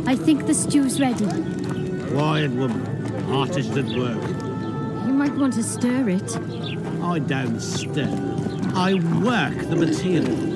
I think the stew's ready. Quiet, woman. Artist at work. You might want to stir it. I don't stir. I work the material.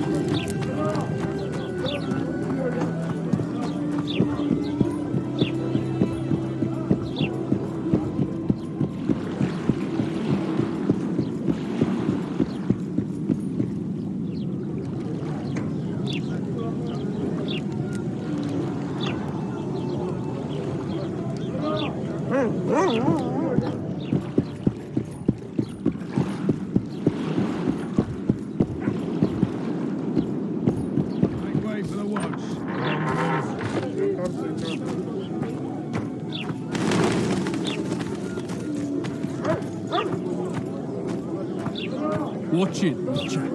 Watch it, Richard.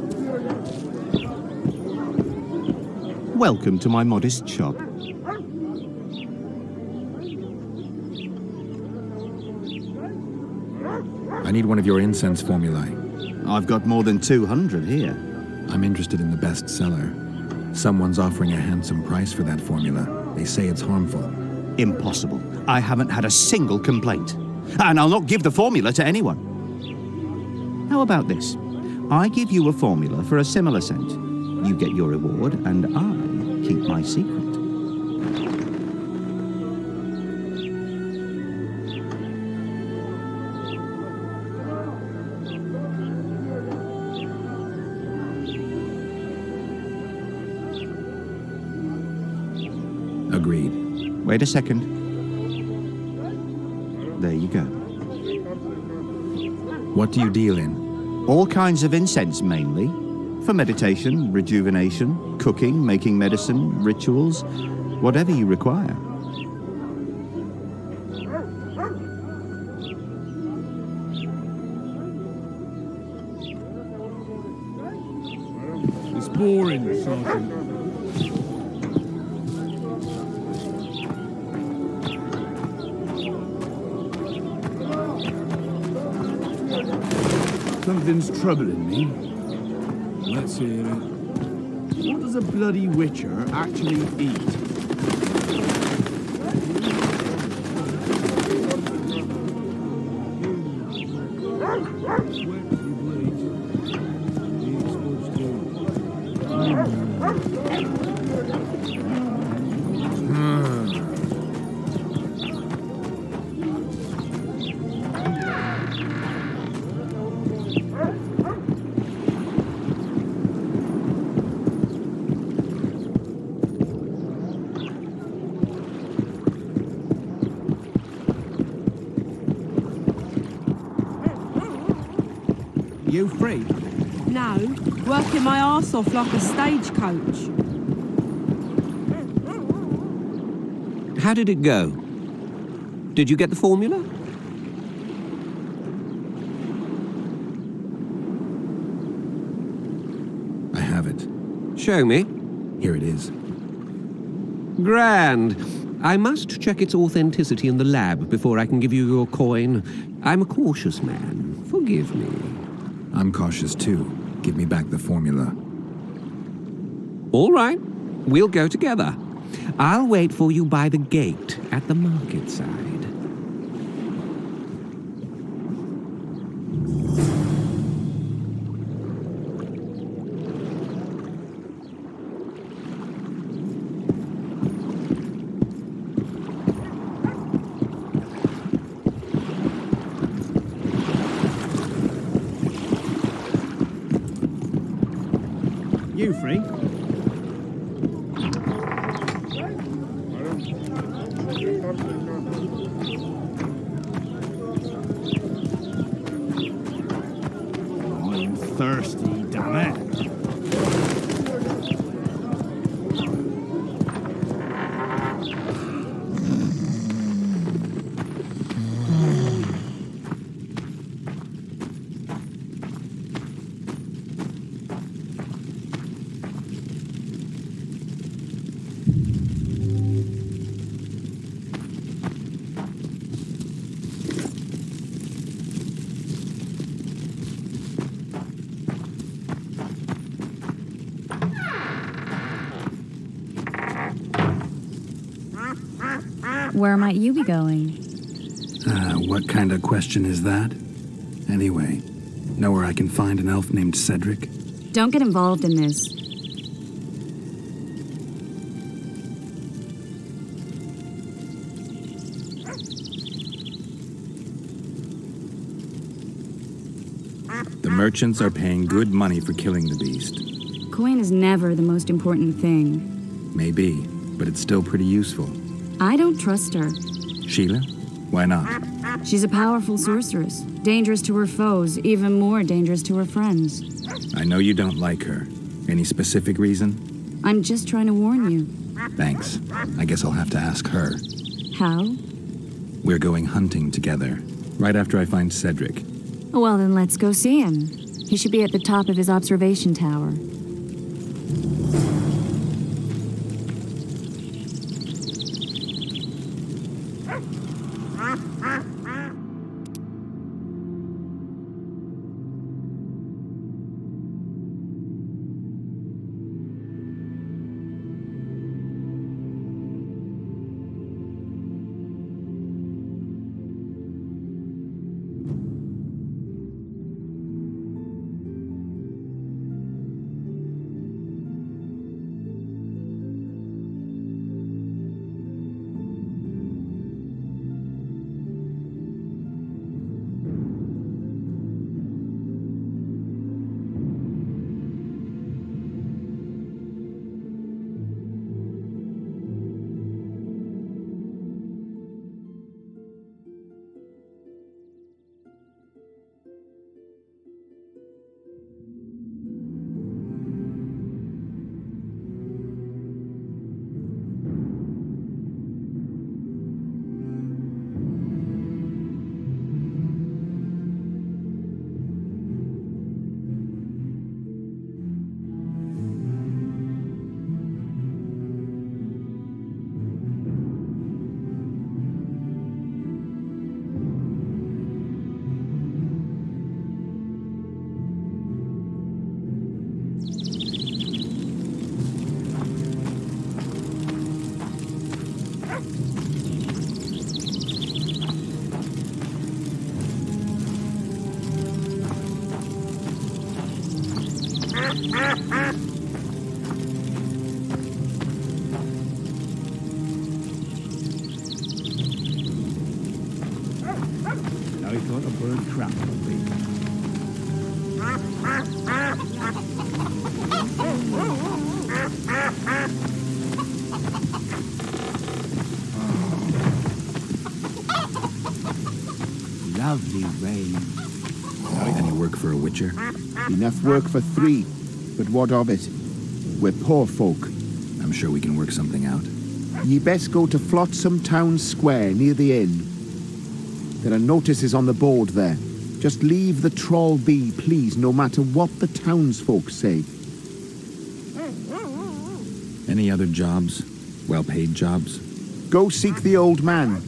Welcome to my modest shop. I need one of your incense formulae. I've got more than 200 here. I'm interested in the best seller. Someone's offering a handsome price for that formula. They say it's harmful. Impossible. I haven't had a single complaint. And I'll not give the formula to anyone. How about this? I give you a formula for a similar scent. You get your reward, and I keep my secret. Agreed. Wait a second. There you go. What do you deal in? All kinds of incense, mainly. For meditation, rejuvenation, cooking, making medicine, rituals, whatever you require. It's boring, Sergeant. Something's troubling me. Let's hear it. What does a bloody witcher actually eat? You free? No, working my arse off like a stagecoach. How did it go? Did you get the formula? I have it. Show me. Here it is. Grand. I must check its authenticity in the lab before I can give you your coin. I'm a cautious man. Forgive me. I'm cautious too. Give me back the formula. All right. We'll go together. I'll wait for you by the gate at the market side. You free? thirsty, damn it. Where might you be going? What kind of question is that? Anyway, know where I can find an elf named Cedric? Don't get involved in this. The merchants are paying good money for killing the beast. Coin is never the most important thing. Maybe, but it's still pretty useful. I don't trust her. Sheila? Why not? She's a powerful sorceress. Dangerous to her foes, even more dangerous to her friends. I know you don't like her. Any specific reason? I'm just trying to warn you. Thanks. I guess I'll have to ask her. How? We're going hunting together, right after I find Cedric. Well, then let's go see him. He should be at the top of his observation tower. I thought a bird trap would be. Lovely rain. Any work for a witcher? Enough work for 3, but what of it? We're poor folk. I'm sure we can work something out. Ye best go to Flotsam Town Square near the inn. There are notices on the board there. Just leave the trawl be, please, no matter what the townsfolk say. Any other jobs? Well-paid jobs? Go seek the old man.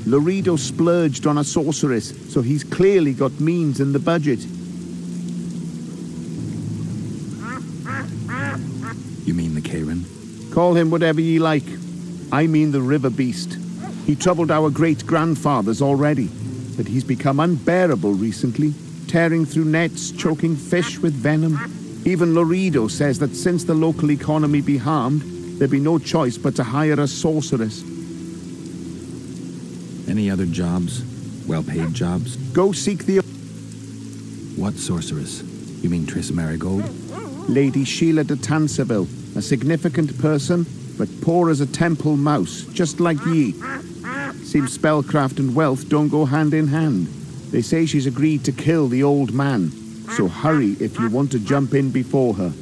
Laredo splurged on a sorceress, so he's clearly got means in the budget. You mean the Karen? Call him whatever ye like. I mean the river beast. He troubled our great-grandfathers already, but he's become unbearable recently, tearing through nets, choking fish with venom. Even Laredo says that since the local economy be harmed, there be no choice but to hire a sorceress. Any other jobs? Well-paid jobs? Go seek the... What sorceress? You mean Triss Marigold? Lady Sheila de Tanseville, a significant person, but poor as a temple mouse, just like ye. Seems spellcraft and wealth don't go hand in hand. They say she's agreed to kill the old man. So hurry if you want to jump in before her.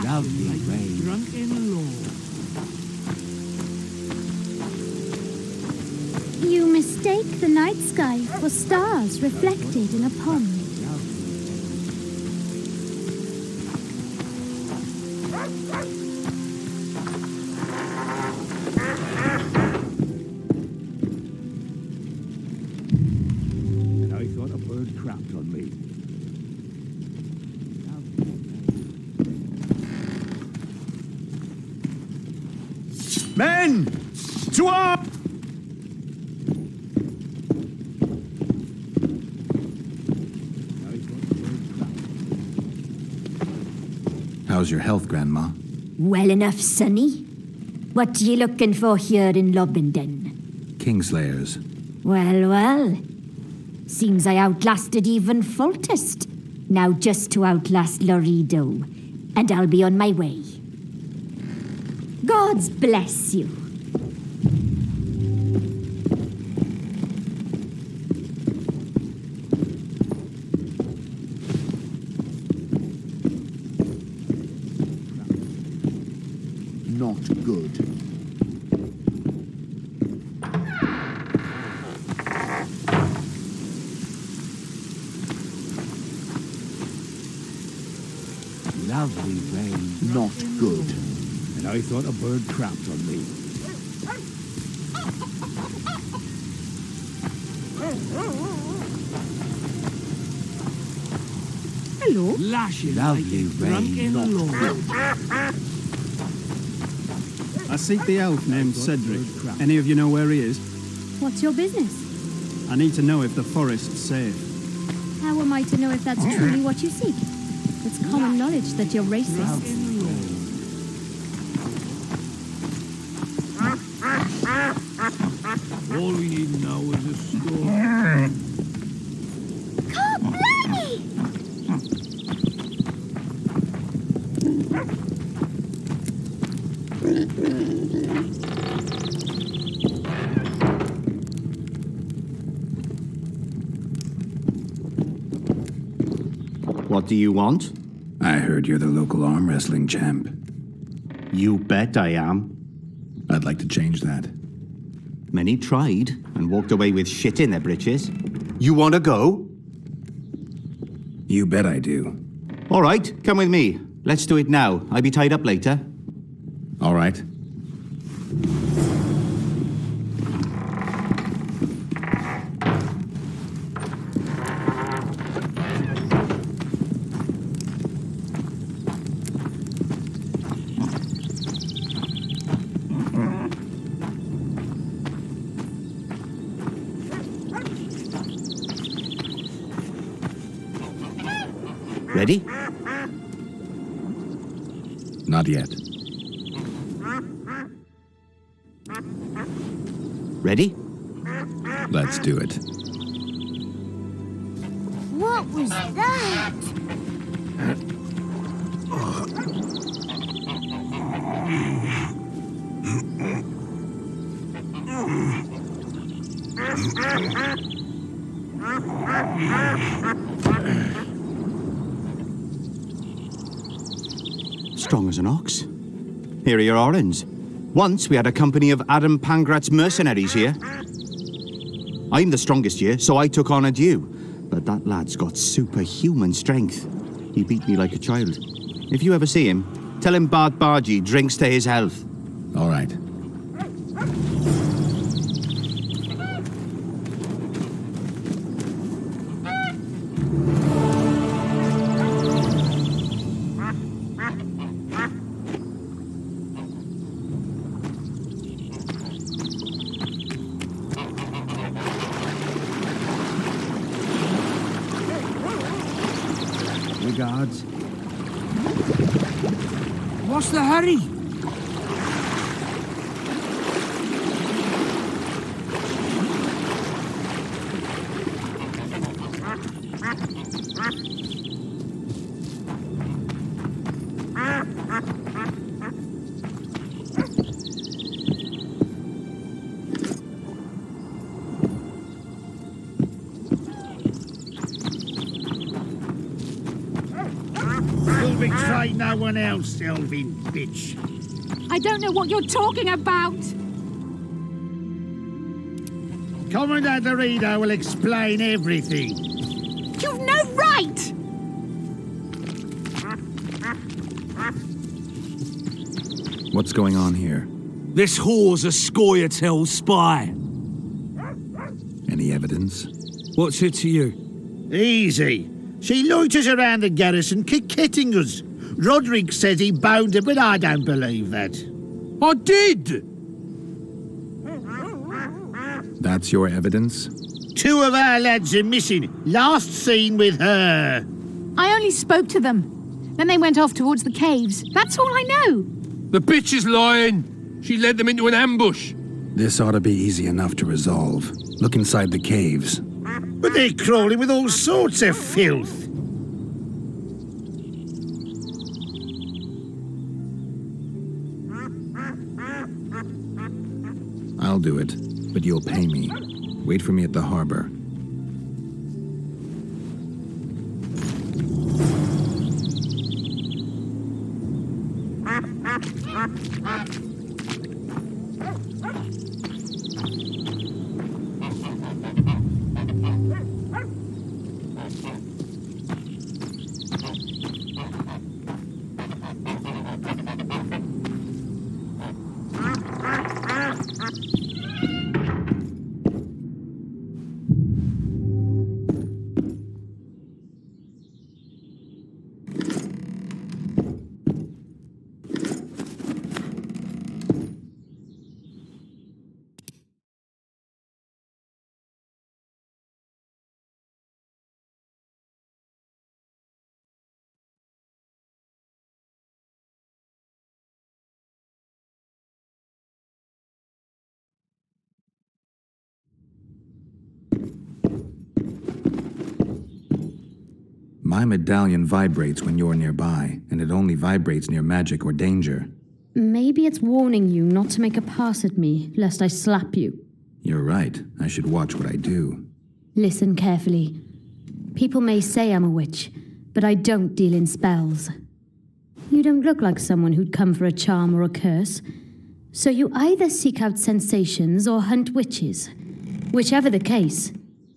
Lovely rain. Drunken lord. You mistake the night sky for stars reflected in a pond. And I thought a bird crapped on me. Men! To arms! How's your health, Grandma? Well enough, Sonny. What you looking for here in Lobenden? Kingslayers. Well, well. Seems I outlasted even Foltest. Now just to outlast Laredo. And I'll be on my way. God's bless you. Not good. Lovely rain. Not good. And I thought a bird crapped on me. Hello. Lashes lovely rain. Lord. I seek the elf named Cedric. Any of you know where he is? What's your business? I need to know if the forest's safe. How am I to know if that's truly what you seek? It's common knowledge that you're racist. All we need now is a storm. What do you want? I heard you're the local arm wrestling champ. You bet I am. I'd like to change that. Many tried and walked away with shit in their britches. You want to go? You bet I do. All right, come with me. Let's do it now. I'll be tied up later. All right. Ready? Not yet. Ready? Let's do it. What was that? Strong as an ox. Here are your orange. Once we had a company of Adam Pangrat's mercenaries here. I'm the strongest here, so I took on a due. But that lad's got superhuman strength. He beat me like a child. If you ever see him, tell him Bart Bargy drinks to his health. All right. Regards. What's the hurry? You betray no one else, Elvin bitch. I don't know what you're talking about. Commandant Dorito will explain everything. You've no right! What's going on here? This whore's a Scoia'tael spy. Any evidence? What's it to you? Easy. She loiters around the garrison, kick-hitting us. Roderick says he bound her, but I don't believe that. I did! That's your evidence? 2 of our lads are missing. Last seen with her. I only spoke to them. Then they went off towards the caves. That's all I know. The bitch is lying. She led them into an ambush. This ought to be easy enough to resolve. Look inside the caves. But they're crawling with all sorts of filth. I'll do it, but you'll pay me. Wait for me at the harbor. My medallion vibrates when you're nearby, and it only vibrates near magic or danger. Maybe it's warning you not to make a pass at me, lest I slap you. You're right. I should watch what I do. Listen carefully. People may say I'm a witch, but I don't deal in spells. You don't look like someone who'd come for a charm or a curse. So you either seek out sensations or hunt witches. Whichever the case.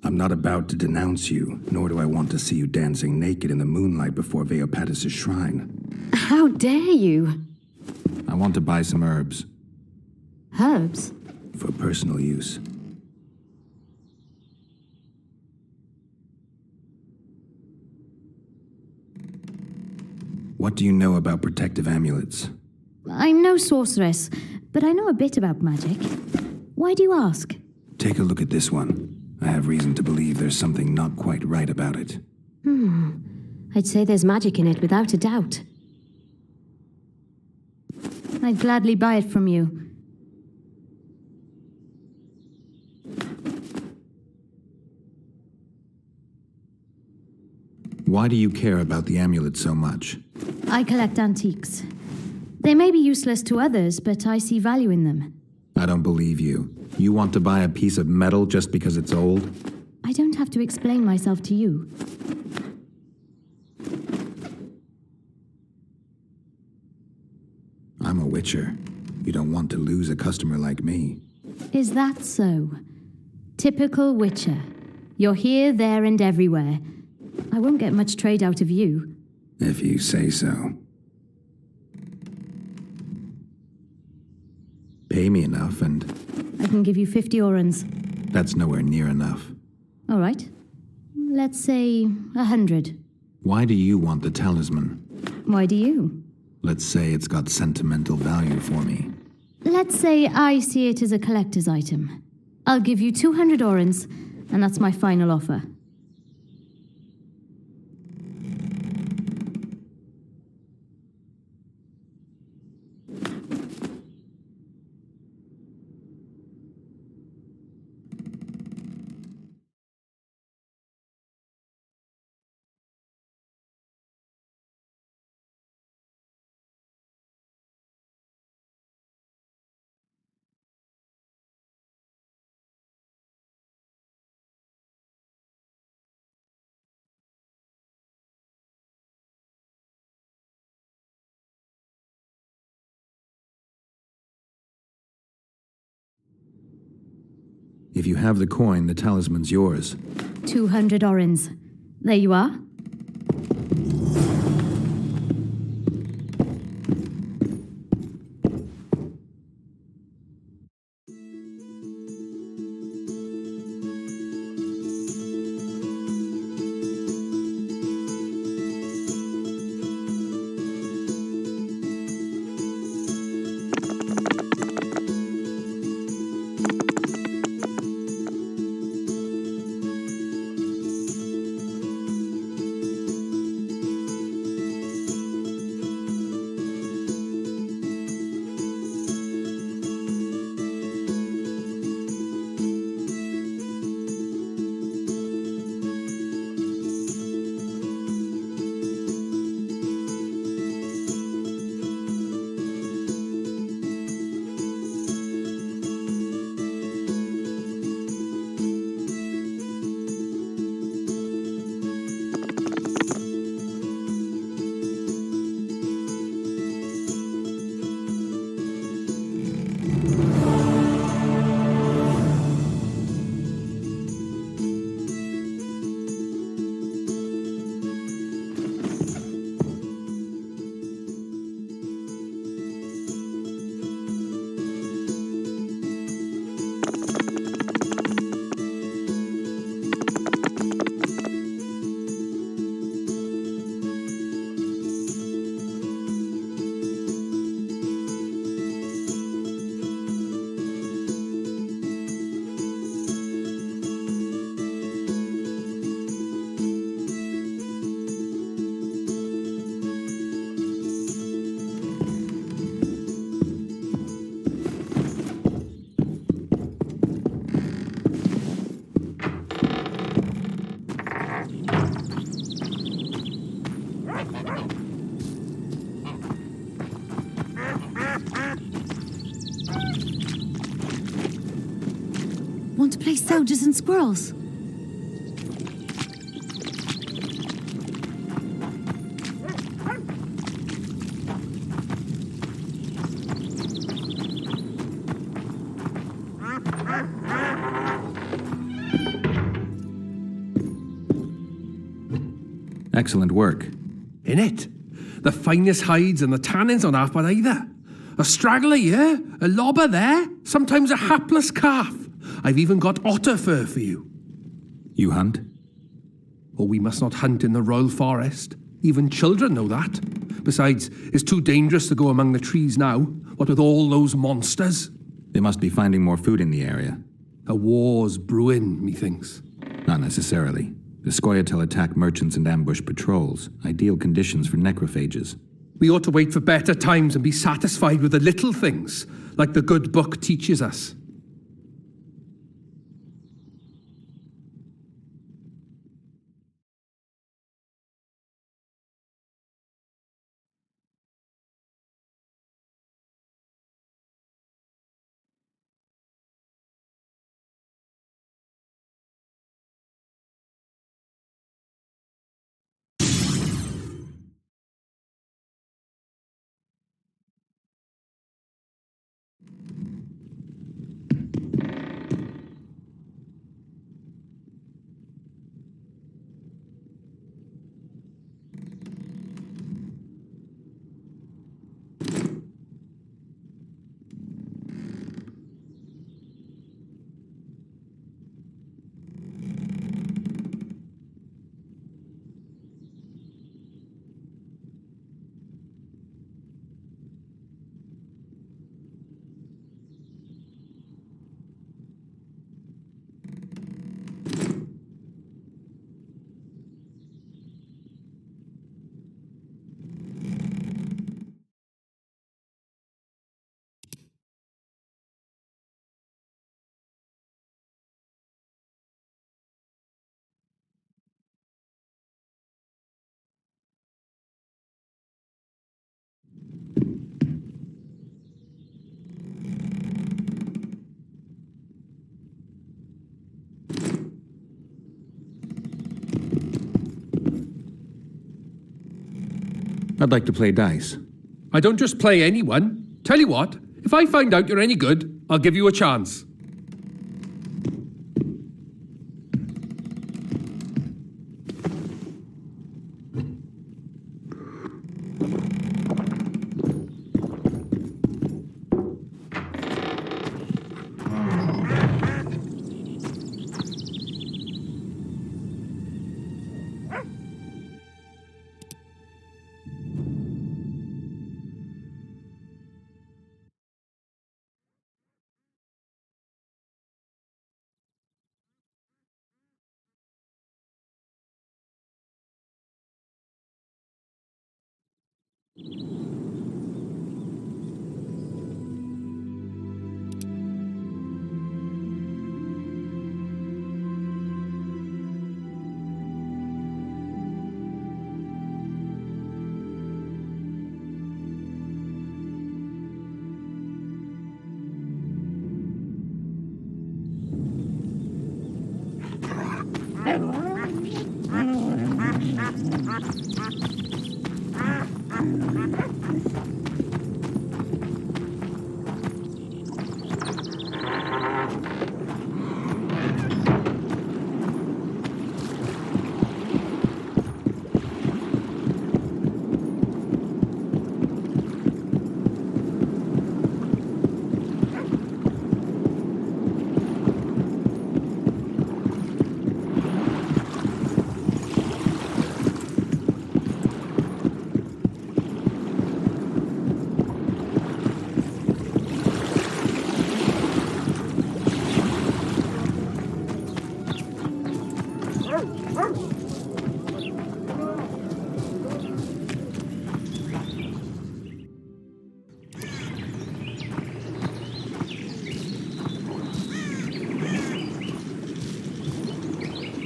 I'm not about to denounce you, nor do I want to see you dancing naked in the moonlight before Veopatis' shrine. How dare you? I want to buy some herbs. Herbs? For personal use. What do you know about protective amulets? I'm no sorceress, but I know a bit about magic. Why do you ask? Take a look at this one. I have reason to believe there's something not quite right about it. I'd say there's magic in it without a doubt. I'd gladly buy it from you. Why do you care about the amulet so much? I collect antiques. They may be useless to others, but I see value in them. I don't believe you. You want to buy a piece of metal just because it's old? I don't have to explain myself to you. I'm a witcher. You don't want to lose a customer like me. Is that so? Typical witcher. You're here, there, and everywhere. I won't get much trade out of you. If you say so. Pay me enough and... I can give you 50 orans. That's nowhere near enough. All right. Let's say 100. Why do you want the talisman? Why do you? Let's say it's got sentimental value for me. Let's say I see it as a collector's item. I'll give you 200 orans, and that's my final offer. If you have the coin, the talisman's yours. 200 orens. There you are. Want to play soldiers and squirrels? Excellent work. In it. The finest hides and the tannins on half by either. A straggler here, a lobber there, sometimes a hapless calf. I've even got otter fur for you. You hunt? Oh, we must not hunt in the royal forest. Even children know that. Besides, it's too dangerous to go among the trees now, what with all those monsters. They must be finding more food in the area. A war's brewing, methinks. Not necessarily. The Scoia'tael attack merchants and ambush patrols. Ideal conditions for necrophages. We ought to wait for better times and be satisfied with the little things, like the good book teaches us. I'd like to play dice. I don't just play anyone. Tell you what, if I find out you're any good, I'll give you a chance.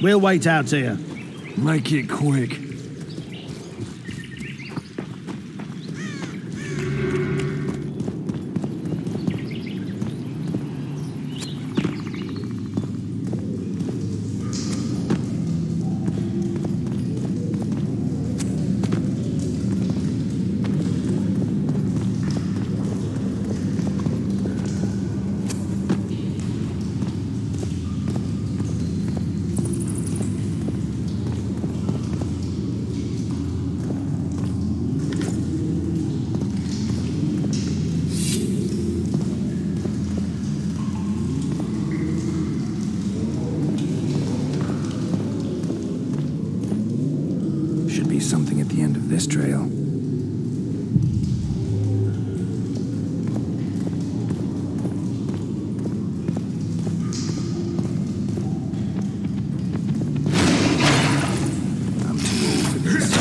We'll wait out here. Make it quick. Something at the end of this trail. I'm too old for this.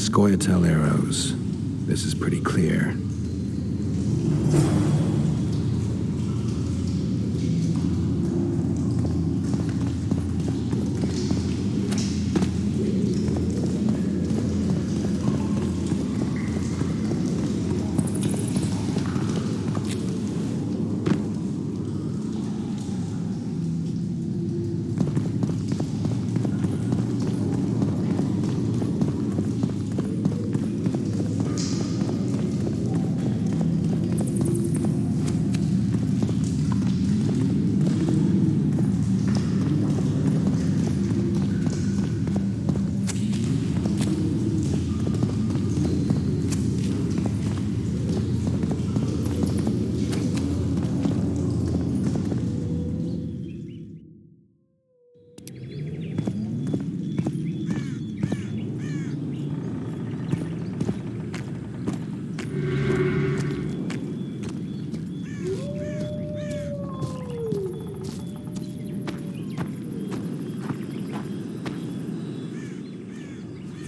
Scoia'tael arrows. This is pretty clear.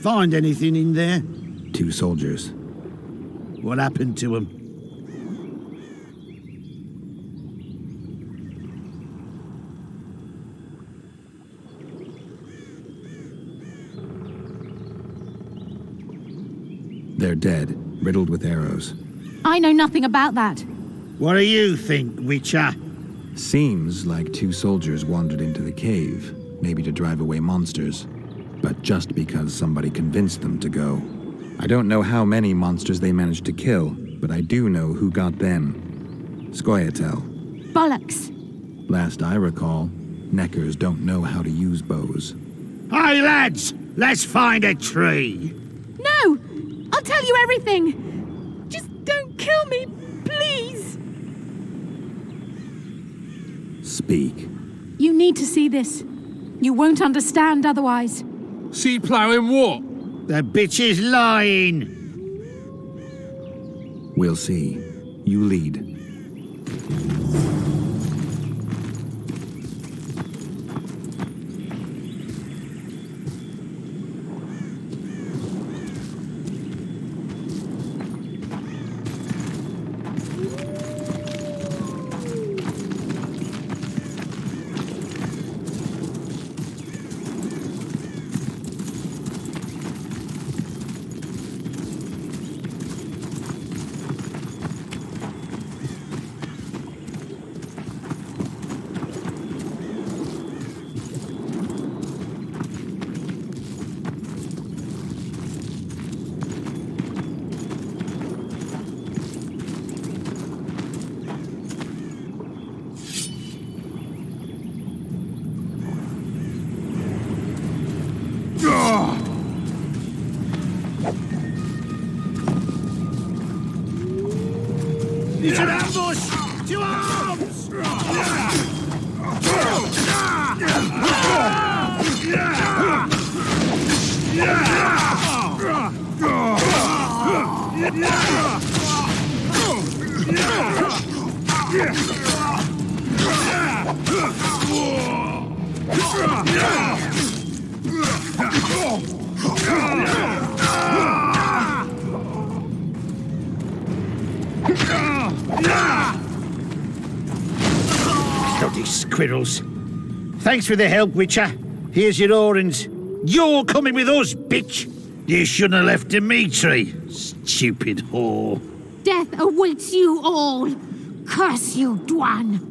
Find anything in there? 2 soldiers. What happened to them? They're dead, riddled with arrows. I know nothing about that. What do you think, Witcher? Seems like 2 soldiers wandered into the cave, maybe to drive away monsters, but just because somebody convinced them to go. I don't know how many monsters they managed to kill, but I do know who got them. Scoia'tael. Bollocks. Last I recall, Neckers don't know how to use bows. Hey, lads! Let's find a tree! No! I'll tell you everything! Just don't kill me, please! Speak. You need to see this. You won't understand otherwise. See ploughing what? The bitch is lying! We'll see. You lead. It's an ambush! To arms! Bloody squirrels. Thanks for the help, Witcher. Here's your orange. You're coming with us, bitch! You shouldn't have left Dimitri. Stupid whore. Death awaits you all! Curse you, Dwan!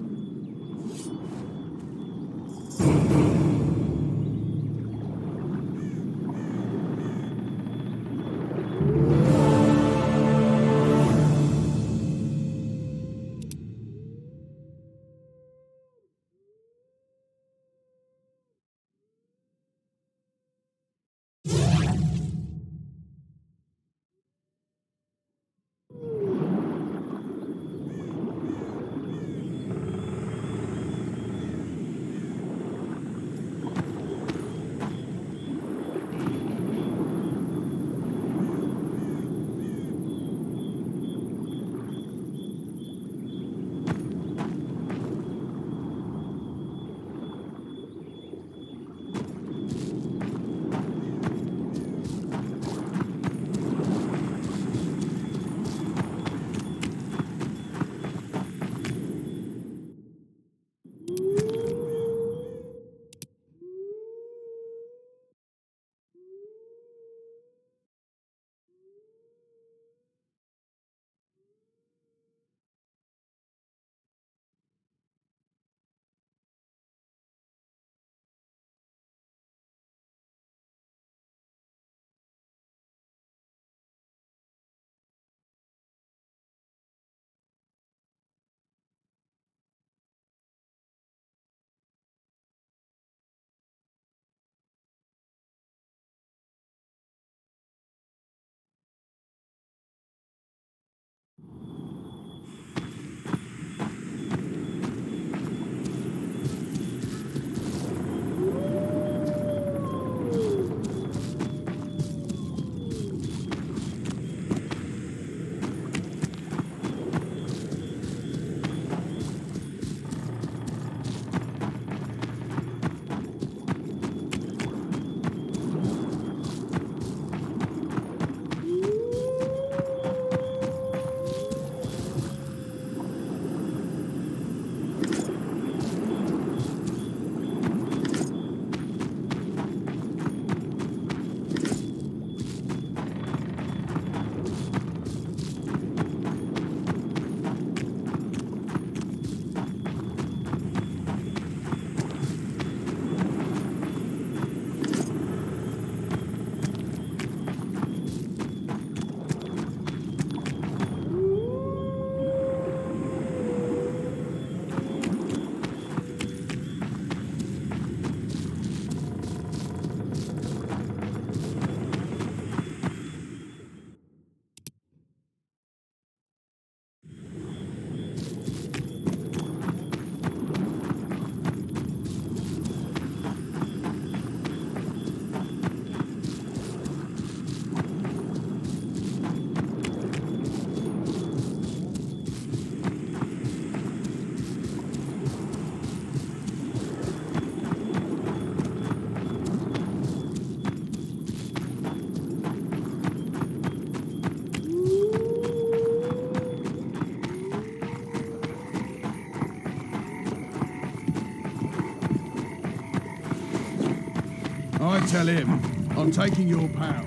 tell him. I'm taking your pal.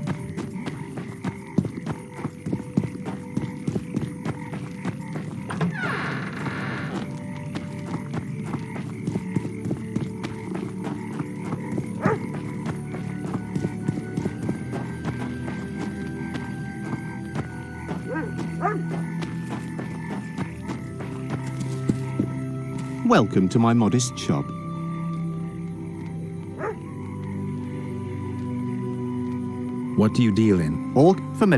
Welcome to my modest shop. What do you deal in? All for me.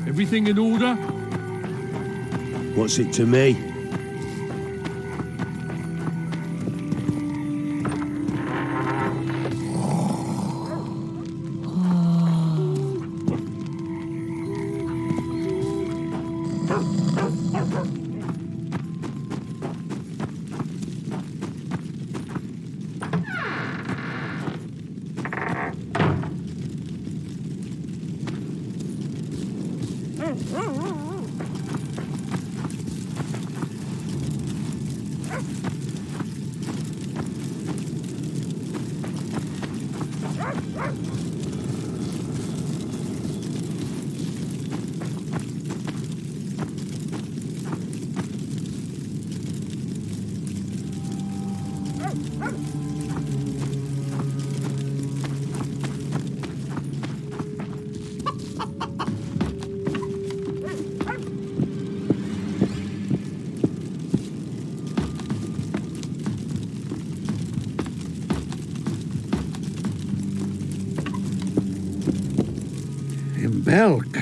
Everything in order? What's it to me? In Belk.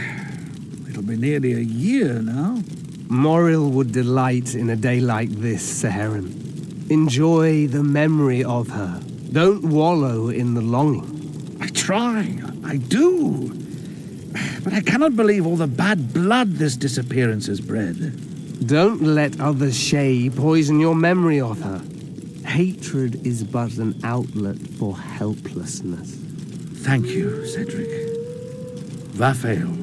It'll be nearly a year now. Moril would delight in a day like this, Saharan. Enjoy the memory of her. Don't wallow in the longing. I try. I do. But I cannot believe all the bad blood this disappearance has bred. Don't let other Shay poison your memory of her. Hatred is but an outlet for helplessness. Thank you, Cedric. Vafael.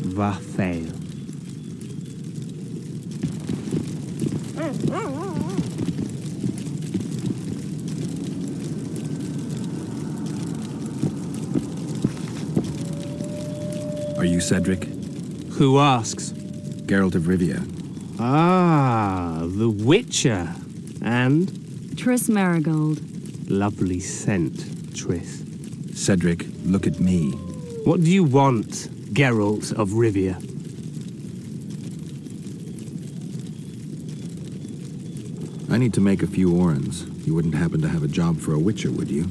Vafael. Are you Cedric? Who asks? Geralt of Rivia. Ah, the Witcher. And? Triss Marigold. Lovely scent, Triss. Cedric, look at me. What do you want, Geralt of Rivia? I need to make a few orans. You wouldn't happen to have a job for a Witcher, would you?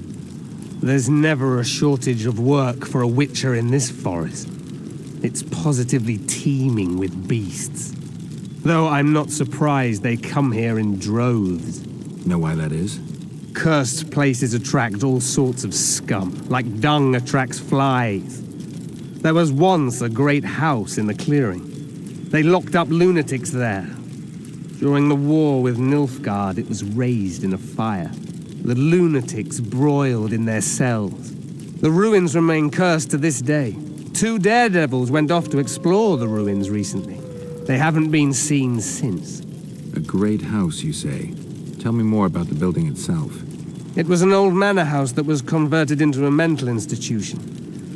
There's never a shortage of work for a Witcher in this forest. It's positively teeming with beasts. Though I'm not surprised they come here in droves. Know why that is? Cursed places attract all sorts of scum, like dung attracts flies. There was once a great house in the clearing. They locked up lunatics there. During the war with Nilfgaard, it was raised in a fire. The lunatics broiled in their cells. The ruins remain cursed to this day. 2 daredevils went off to explore the ruins recently. They haven't been seen since. A great house, you say? Tell me more about the building itself. It was an old manor house that was converted into a mental institution.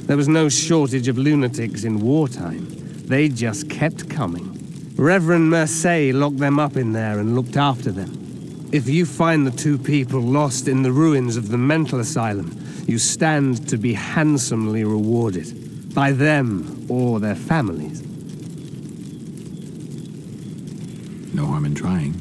There was no shortage of lunatics in wartime. They just kept coming. Reverend Mercey locked them up in there and looked after them. If you find the 2 people lost in the ruins of the mental asylum, you stand to be handsomely rewarded. By them or their families. No harm in trying.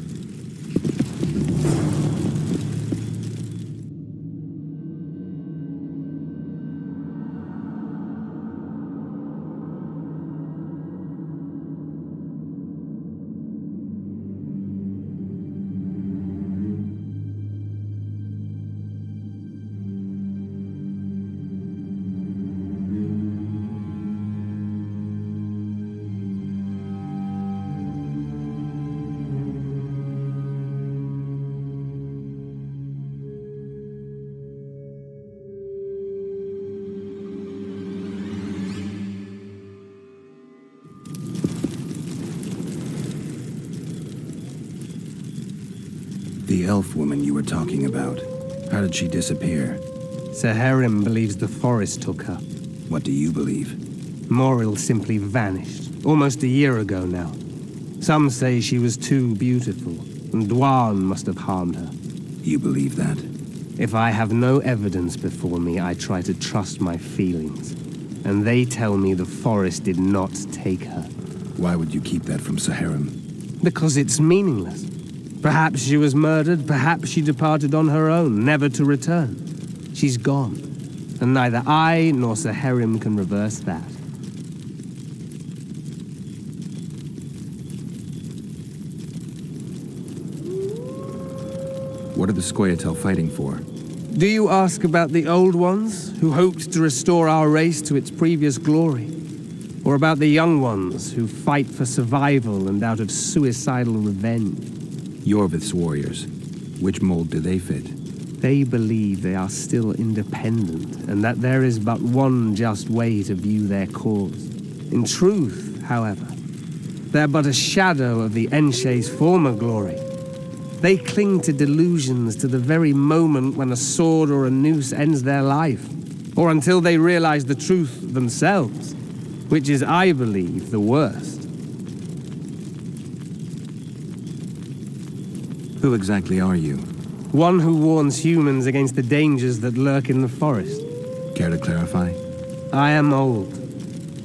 The elf woman you were talking about. How did she disappear? Saharim believes the forest took her. What do you believe? Moril simply vanished, almost a year ago now. Some say she was too beautiful, and Dwan must have harmed her. You believe that? If I have no evidence before me, I try to trust my feelings. And they tell me the forest did not take her. Why would you keep that from Saharim? Because it's meaningless. Perhaps she was murdered, perhaps she departed on her own, never to return. She's gone, and neither I nor Saharim can reverse that. What are the Scoia'tael fighting for? Do you ask about the old ones, who hoped to restore our race to its previous glory? Or about the young ones, who fight for survival and out of suicidal revenge? Yorvith's warriors. Which mold do they fit? They believe they are still independent, and that there is but one just way to view their cause. In truth, however, they're but a shadow of the Enshe's former glory. They cling to delusions to the very moment when a sword or a noose ends their life, or until they realize the truth themselves, which is, I believe, the worst. Who exactly are you? One who warns humans against the dangers that lurk in the forest. Care to clarify? I am old,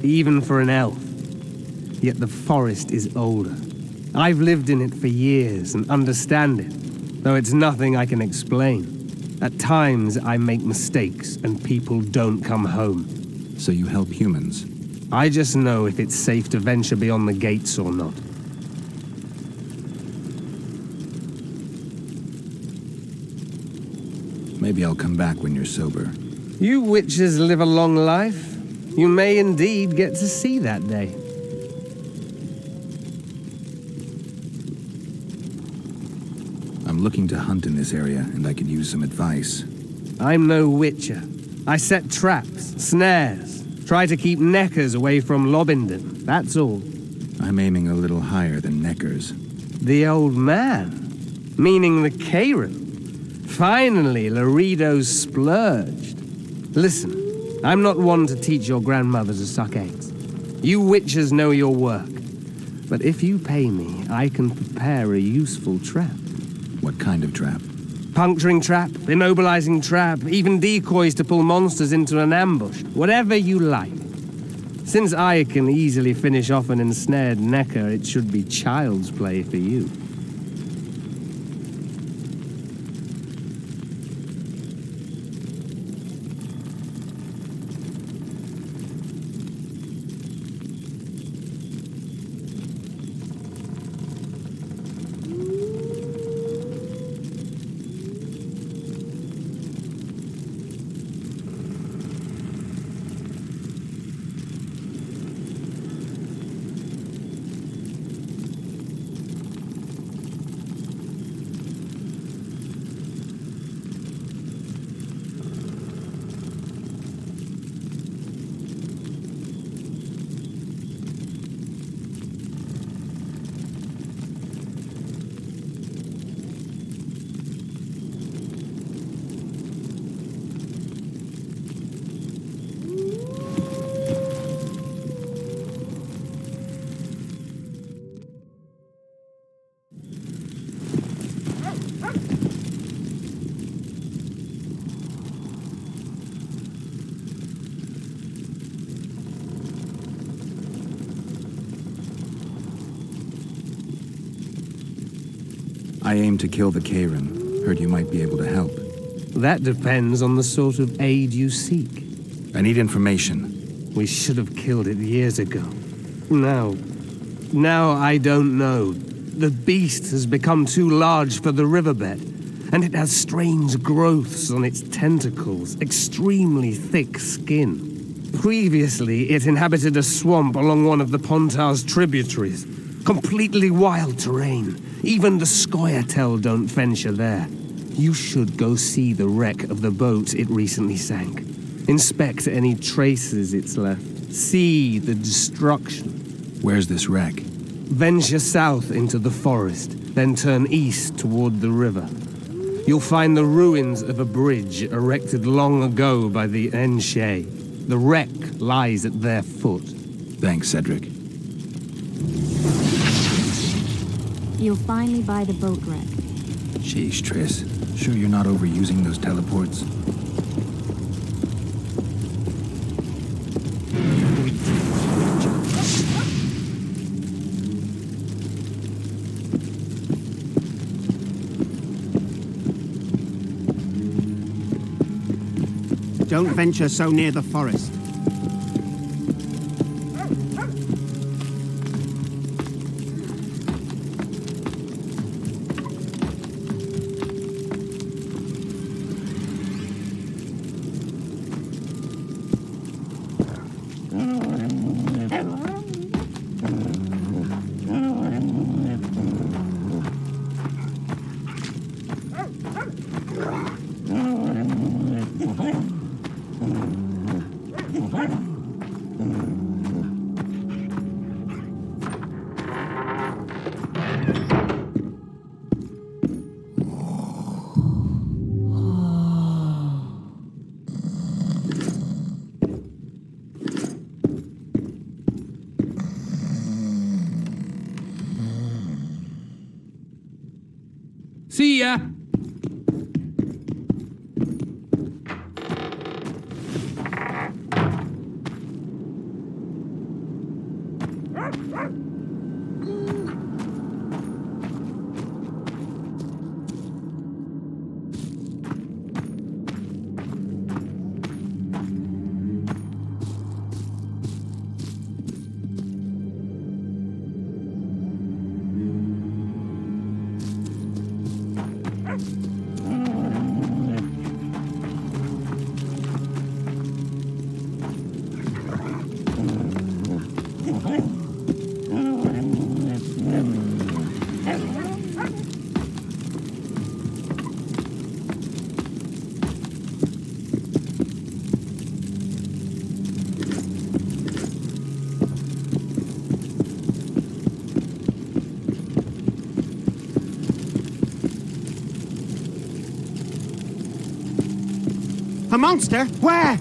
even for an elf. Yet the forest is older. I've lived in it for years and understand it, though it's nothing I can explain. At times, I make mistakes and people don't come home. So you help humans? I just know if it's safe to venture beyond the gates or not. Maybe I'll come back when you're sober. You witches live a long life. You may indeed get to see that day. I'm looking to hunt in this area, and I could use some advice. I'm no witcher. I set traps, snares, try to keep neckers away from Lobinden, that's all. I'm aiming a little higher than neckers. The old man? Meaning the Karen? Finally, Laredo's splurged. Listen, I'm not one to teach your grandmother to suck eggs. You witches know your work. But if you pay me, I can prepare a useful trap. What kind of trap? Puncturing trap, immobilizing trap, even decoys to pull monsters into an ambush. Whatever you like. Since I can easily finish off an ensnared necker, it should be child's play for you. I aim to kill the Karen. Heard you might be able to help. That depends on the sort of aid you seek. I need information. We should have killed it years ago. Now I don't know. The beast has become too large for the riverbed, and it has strange growths on its tentacles, extremely thick skin. Previously, it inhabited a swamp along one of the Pontar's tributaries. Completely wild terrain. Even the Scoia'tael don't venture there. You should go see the wreck of the boat it recently sank. Inspect any traces it's left. See the destruction. Where's this wreck? Venture south into the forest. Then turn east toward the river. You'll find the ruins of a bridge erected long ago by the Enshe. The wreck lies at their foot. Thanks, Cedric. You'll finally buy the boat wreck. Sheesh, Triss. Sure you're not overusing those teleports? Don't venture so near the forest. See ya! A monster? Where?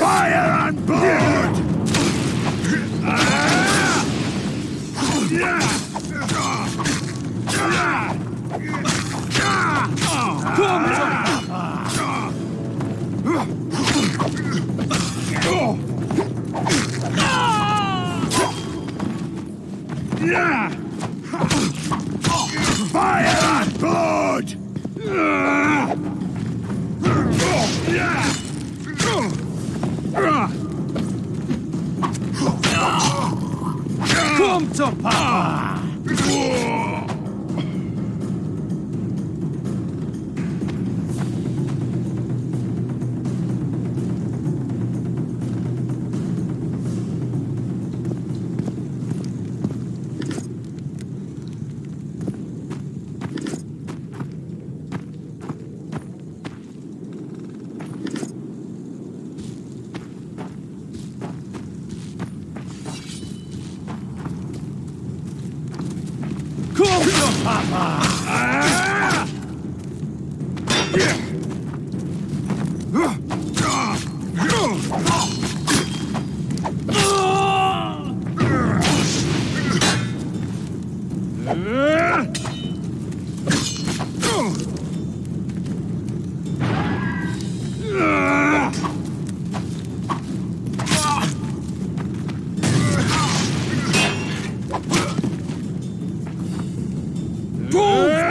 Fire on board! Fire on board! Come to Papa!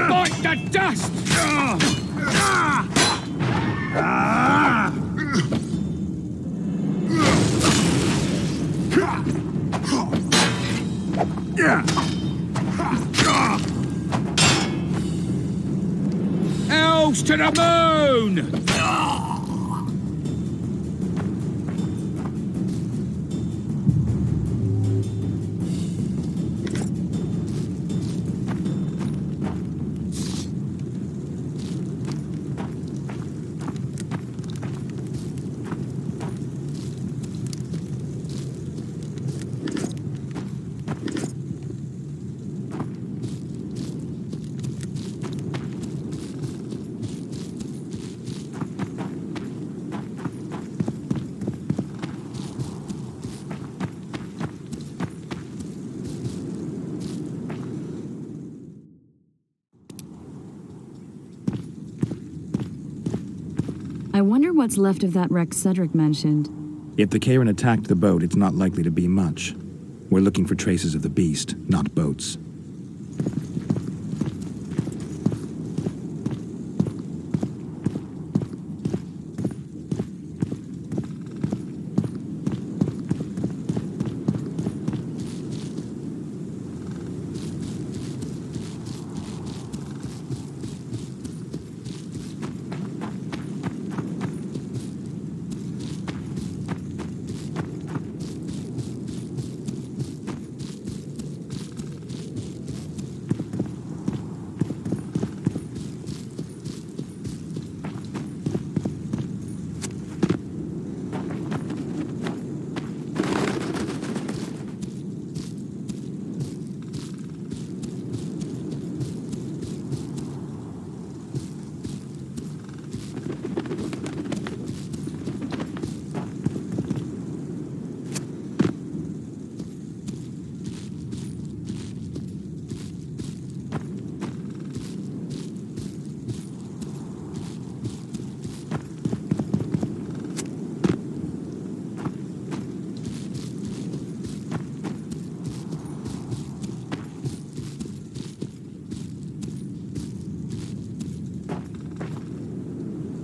Bite the dust! Elves to the moon! I wonder what's left of that wreck Cedric mentioned. If the Karen attacked the boat, it's not likely to be much. We're looking for traces of the beast, not boats.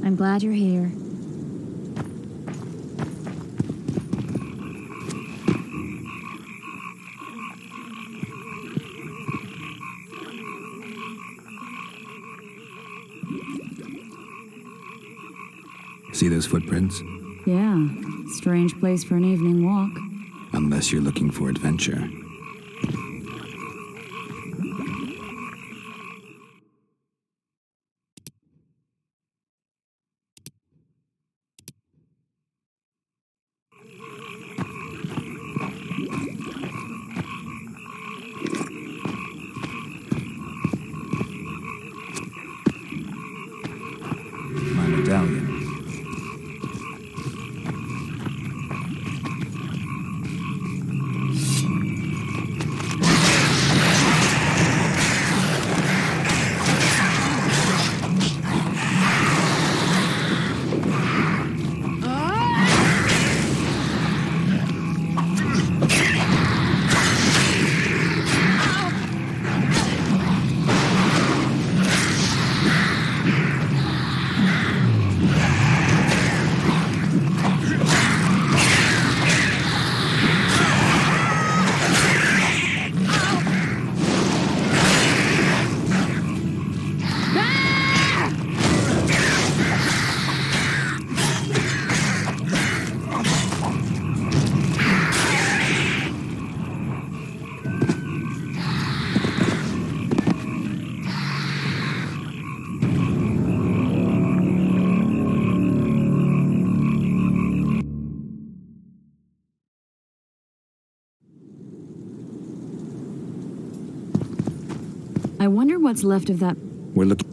I'm glad you're here. See those footprints? Yeah, strange place for an evening walk. Unless you're looking for adventure. My medallion. I wonder what's left of that. We're looking.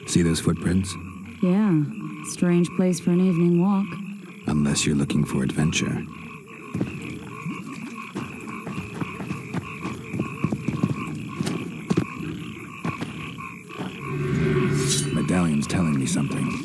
See those footprints? Yeah, strange place for an evening walk. Unless you're looking for adventure. Medallion's telling me something.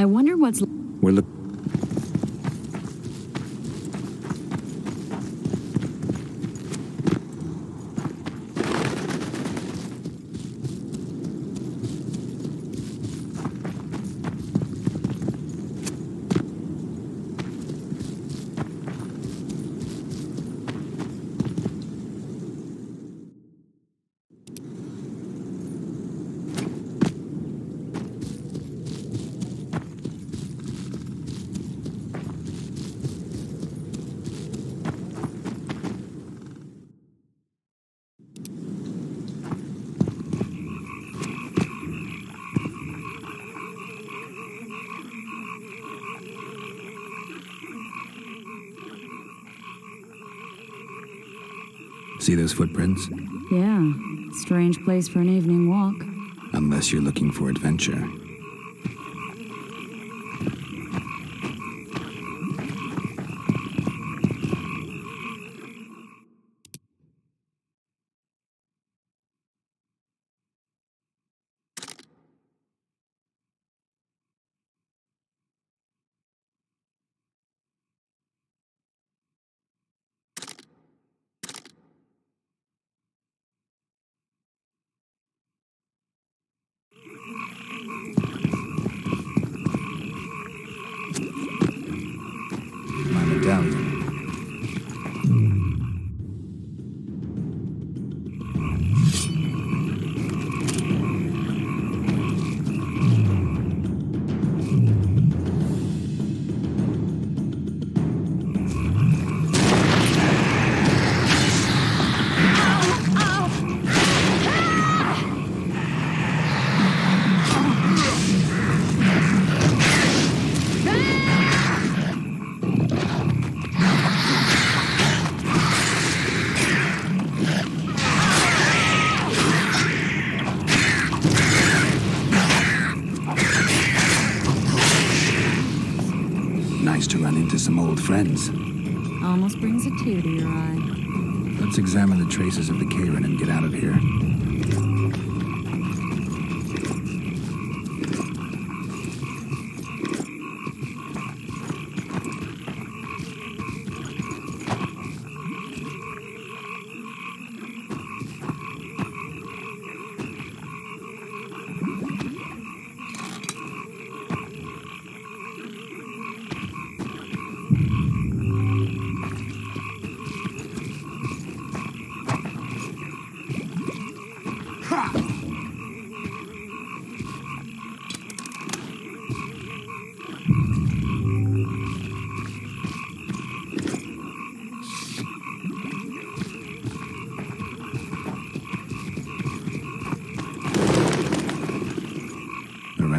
I wonder what's. We're looking. See those footprints? Yeah, strange place for an evening walk. Unless you're looking for adventure. My medallion. Nice to run into some old friends. Almost brings a tear to your eye. Let's examine the traces of the Karen and get out of here.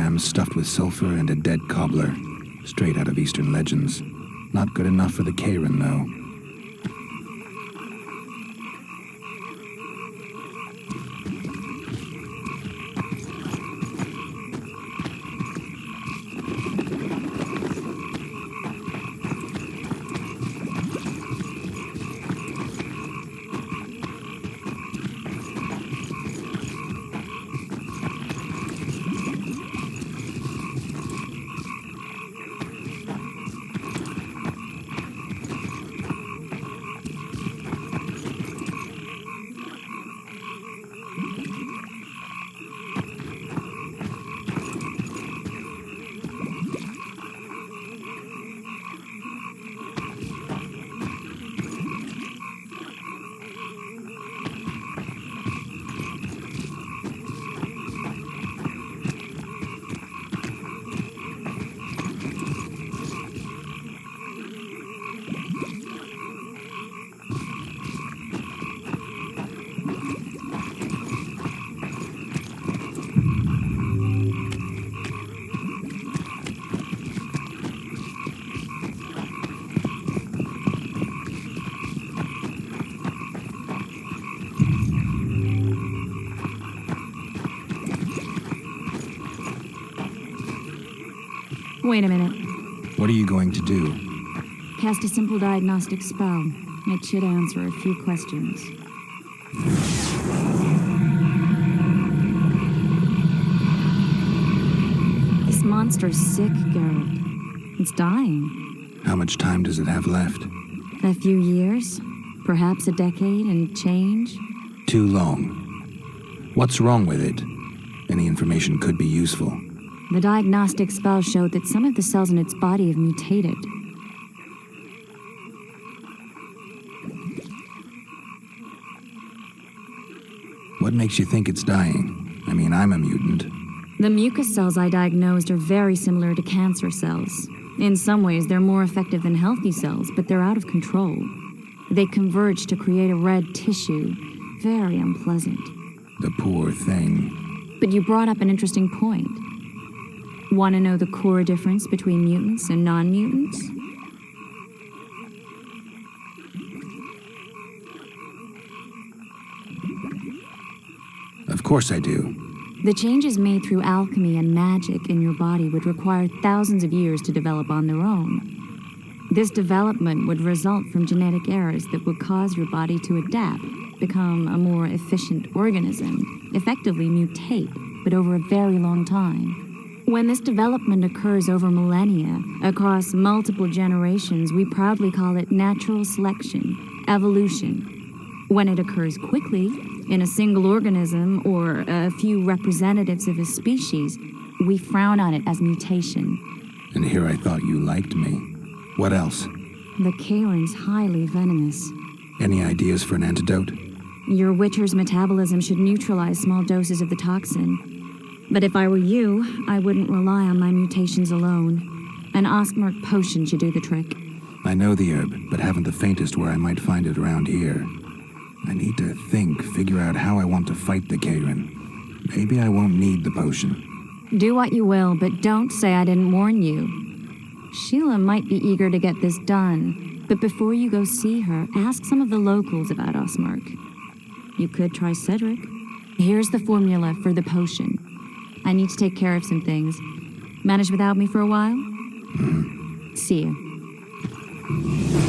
kilograms stuffed with sulfur and a dead cobbler. Straight out of Eastern legends. Not good enough for the Karen, though. Wait a minute. What are you going to do? Cast a simple diagnostic spell. It should answer a few questions. This monster's sick, Geralt. It's dying. How much time does it have left? A few years? Perhaps a decade and change? Too long. What's wrong with it? Any information could be useful. The diagnostic spell showed that some of the cells in its body have mutated. What makes you think it's dying? I mean, I'm a mutant. The mucus cells I diagnosed are very similar to cancer cells. In some ways, they're more effective than healthy cells, but they're out of control. They converge to create a red tissue. Very unpleasant. The poor thing. But you brought up an interesting point. Want to know the core difference between mutants and non-mutants? Of course I do. The changes made through alchemy and magic in your body would require thousands of years to develop on their own. This development would result from genetic errors that would cause your body to adapt, become a more efficient organism, effectively mutate, but over a very long time. When this development occurs over millennia, across multiple generations, we proudly call it natural selection, evolution. When it occurs quickly, in a single organism or a few representatives of a species, we frown on it as mutation. And here I thought you liked me. What else? The Karen's highly venomous. Any ideas for an antidote? Your Witcher's metabolism should neutralize small doses of the toxin. But if I were you, I wouldn't rely on my mutations alone. An Osmark potion should do the trick. I know the herb, but haven't the faintest where I might find it around here. I need to figure out how I want to fight the Karen. Maybe I won't need the potion. Do what you will, but don't say I didn't warn you. Sheila might be eager to get this done, but before you go see her, ask some of the locals about Osmark. You could try Cedric. Here's the formula for the potion. I need to take care of some things. Manage without me for a while? See you.